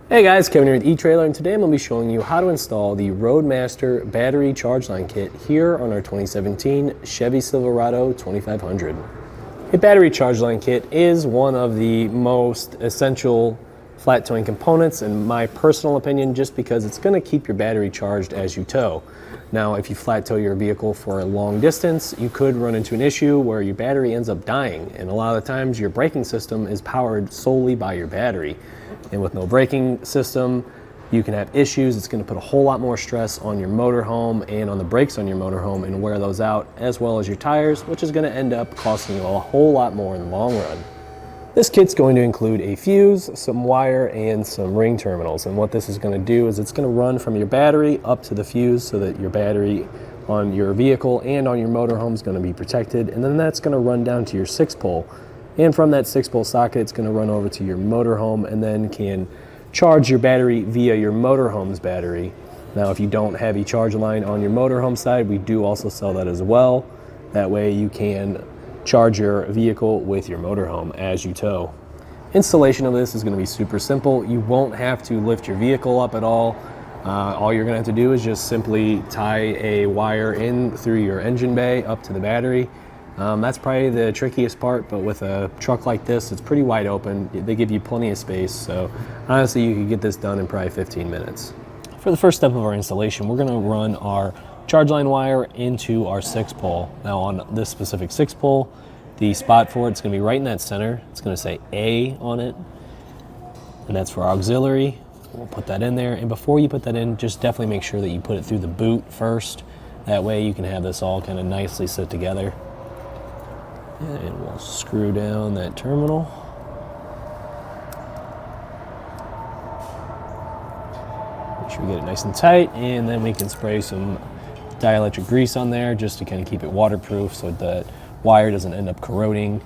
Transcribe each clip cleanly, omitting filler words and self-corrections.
Hey guys, Kevin here with eTrailer, and today I'm going to be showing you how to install the Roadmaster battery charge line kit here on our 2017 Chevy Silverado 2500. A battery charge line kit is one of the most essential flat towing components in my personal opinion, just because it's going to keep your battery charged as you tow. Now, if you flat tow your vehicle for a long distance, you could run into an issue where your battery ends up dying, and a lot of the times your braking system is powered solely by your battery. And with no braking system, you can have issues. It's going to put a whole lot more stress on your motorhome and on the brakes on your motorhome and wear those out, as well as your tires, which is going to end up costing you a whole lot more in the long run. This kit's going to include a fuse, some wire, and some ring terminals. And what this is going to do is it's going to run from your battery up to the fuse so that your battery on your vehicle and on your motorhome is going to be protected. And then that's going to run down to your 6-pole. And from that 6-pole socket, it's going to run over to your motorhome and then can charge your battery via your motorhome's battery. Now, if you don't have a charge line on your motorhome side, we do also sell that as well. That way you can charge your vehicle with your motorhome as you tow. Installation of this is going to be super simple. You won't have to lift your vehicle up at all. All you're going to have to do is just simply tie a wire in through your engine bay up to the battery. That's probably the trickiest part, but with a truck like this, it's pretty wide open. They give you plenty of space, so honestly, you could get this done in probably 15 minutes. For the first step of our installation, we're going to run our charge line wire into our 6-pole. Now, on this specific 6-pole, the spot for it's going to be right in that center. It's going to say A on it, and that's for our auxiliary. We'll put that in there, and before you put that in, just definitely make sure that you put it through the boot first. That way you can have this all kind of nicely sit together. And we'll screw down that terminal. Make sure we get it nice and tight, and then we can spray some dielectric grease on there just to kind of keep it waterproof so that wire doesn't end up corroding.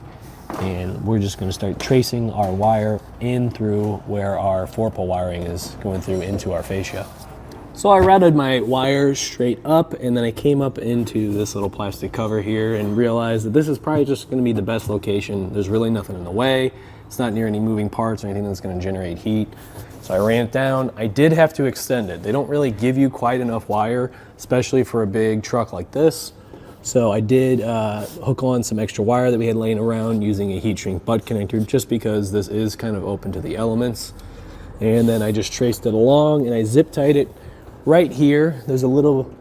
And we're just going to start tracing our wire in through where our 4-pole wiring is going through into our fascia. So I routed my wires straight up, and then I came up into this little plastic cover here and realized that this is probably just going to be the best location. There's really nothing in the way. It's not near any moving parts or anything that's going to generate heat. So I ran it down. I did have to extend it. They don't really give you quite enough wire, especially for a big truck like this. So I did hook on some extra wire that we had laying around using a heat shrink butt connector, just because this is kind of open to the elements. And then I just traced it along, and I zip tied it right here. There's a little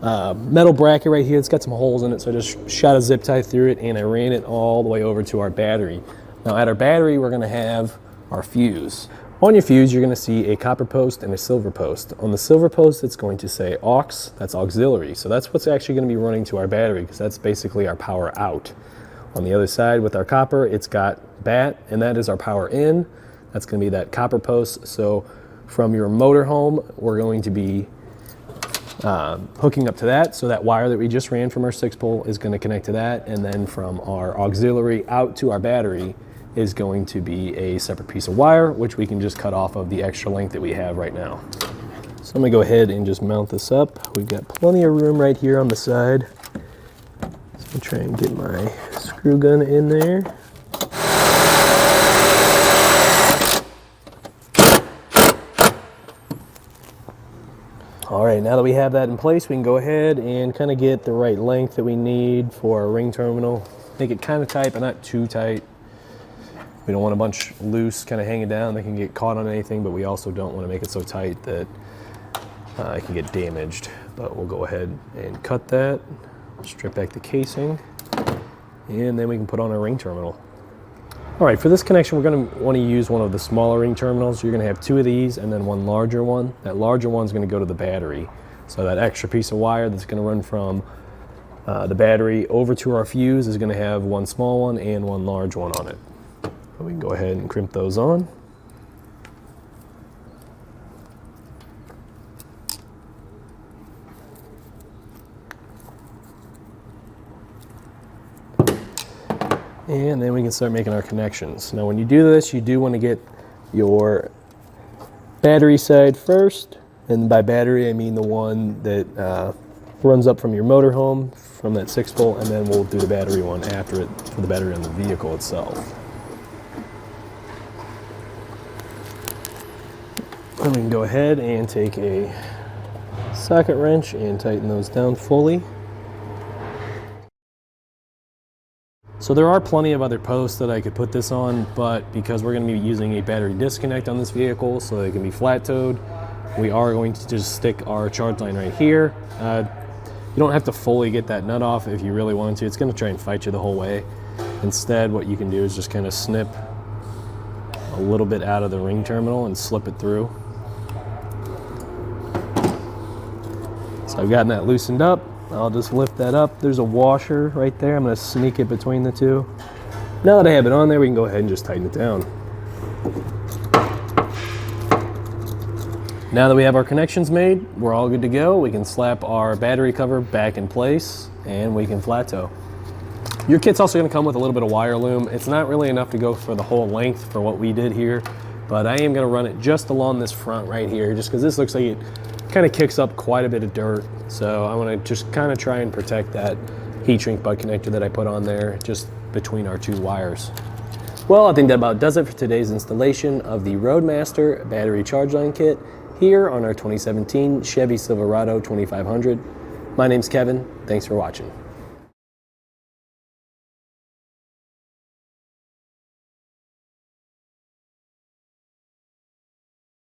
metal bracket right here. It's got some holes in it, so I just shot a zip tie through it, and I ran it all the way over to our battery. Now, at our battery, we're going to have our fuse. On your fuse, you're going to see a copper post and a silver post. On the silver post, it's going to say aux, that's auxiliary. So that's what's actually going to be running to our battery, because that's basically our power out. On the other side, with our copper, it's got bat, and that is our power in. That's going to be that copper post. So from your motorhome, we're going to be hooking up to that. So that wire that we just ran from our 6-pole is going to connect to that. And then from our auxiliary out to our battery is going to be a separate piece of wire, which we can just cut off of the extra length that we have right now. So I'm going to go ahead and just mount this up. We've got plenty of room right here on the side. So I'll try and get my screw gun in there. All right, now that we have that in place, we can go ahead and kind of get the right length that we need for our ring terminal. Make it kind of tight, but not too tight. We don't want a bunch loose, kind of hanging down that can get caught on anything, but we also don't want to make it so tight that it can get damaged. But we'll go ahead and cut that, strip back the casing, and then we can put on our ring terminal. All right, for this connection, we're going to want to use one of the smaller ring terminals. You're going to have 2 of these and then one larger one. That larger one is going to go to the battery. So that extra piece of wire that's going to run from the battery over to our fuse is going to have one small one and one large one on it. So we can go ahead and crimp those on. And then we can start making our connections. Now, when you do this, you do want to get your battery side first. And by battery, I mean the one that runs up from your motorhome, from that 6-pole, and then we'll do the battery one after it for the battery on the vehicle itself. Then we can go ahead and take a socket wrench and tighten those down fully. So there are plenty of other posts that I could put this on, but because we're going to be using a battery disconnect on this vehicle so it can be flat towed, we are going to just stick our charge line right here. You don't have to fully get that nut off if you really want to. It's going to try and fight you the whole way. Instead, what you can do is just kind of snip a little bit out of the ring terminal and slip it through. So I've gotten that loosened up. I'll just lift that up. There's a washer right there. I'm going to sneak it between the two. Now that I have it on there, we can go ahead and just tighten it down. Now that we have our connections made, we're all good to go. We can slap our battery cover back in place and we can flat tow. Your kit's also going to come with a little bit of wire loom. It's not really enough to go for the whole length for what we did here, but I am going to run it just along this front right here, just because this looks like it kind of kicks up quite a bit of dirt. So I want to just kind of try and protect that heat shrink butt connector that I put on there just between our two wires. Well, I think that about does it for today's installation of the Roadmaster battery charge line kit here on our 2017 Chevy Silverado 2500. My name's Kevin. Thanks for watching.